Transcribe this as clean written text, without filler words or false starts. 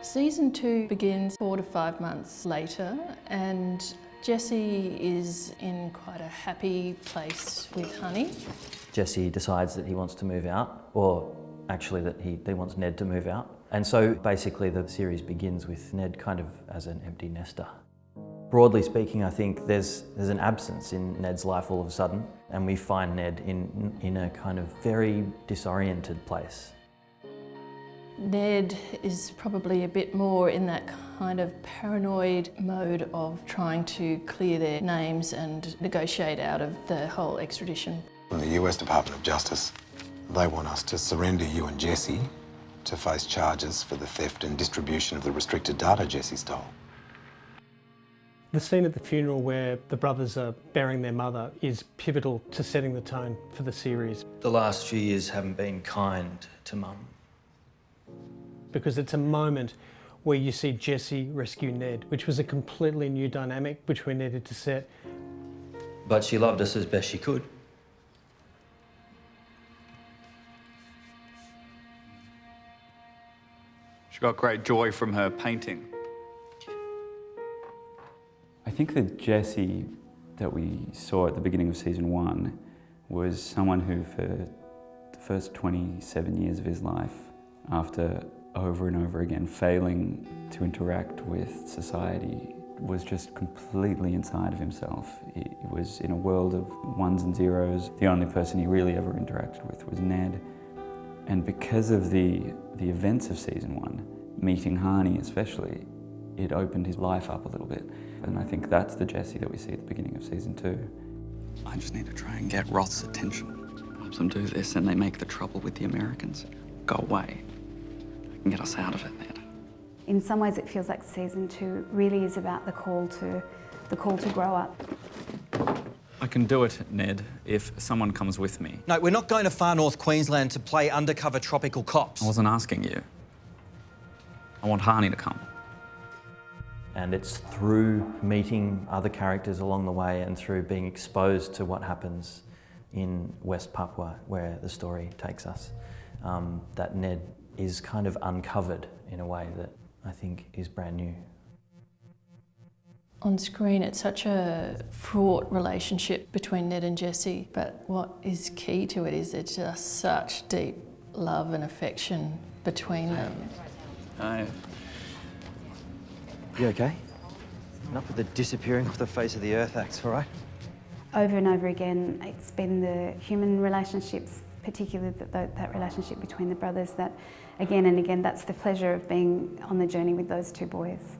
Season 2 begins 4 to 5 months later, and Jesse is in quite a happy place with Honey. Jesse decides that he wants to move out, or actually that he wants Ned to move out. And so basically the series begins with Ned kind of as an empty nester. Broadly speaking, I think there's an absence in Ned's life all of a sudden, and we find Ned in a kind of very disoriented place. Ned is probably a bit more in that kind of paranoid mode of trying to clear their names and negotiate out of the whole extradition. From the US Department of Justice, they want us to surrender you and Jesse to face charges for the theft and distribution of the restricted data Jesse stole. The scene at the funeral where the brothers are burying their mother is pivotal to setting the tone for the series. The last few years haven't been kind to Mum. Because it's a moment where you see Jesse rescue Ned, which was a completely new dynamic which we needed to set. But she loved us as best she could. She got great joy from her painting. I think the Jesse that we saw at the beginning of season 1 was someone who, for the first 27 years of his life, after over and over again failing to interact with society, was just completely inside of himself. He was in a world of ones and zeros. The only person he really ever interacted with was Ned. And because of the events of season 1, meeting Hani especially, it opened his life up a little bit. And I think that's the Jesse that we see at the beginning of season 2. I just need to try and get Roth's attention. Helps them do this and they make the trouble with the Americans go away. I can get us out of it, Ned. In some ways it feels like season 2 really is about the call to grow up. I can do it, Ned, if someone comes with me. No, we're not going to far north Queensland to play undercover tropical cops. I wasn't asking you. I want Hani to come. And it's through meeting other characters along the way and through being exposed to what happens in West Papua, where the story takes us, that Ned is kind of uncovered in a way that I think is brand new. On screen, it's such a fraught relationship between Ned and Jesse, but what is key to it is there's just such deep love and affection between them. You okay? Enough with the disappearing off the face of the earth acts, all right? Over and over again, it's been the human relationships, particularly that relationship between the brothers, that again and again, that's the pleasure of being on the journey with those two boys.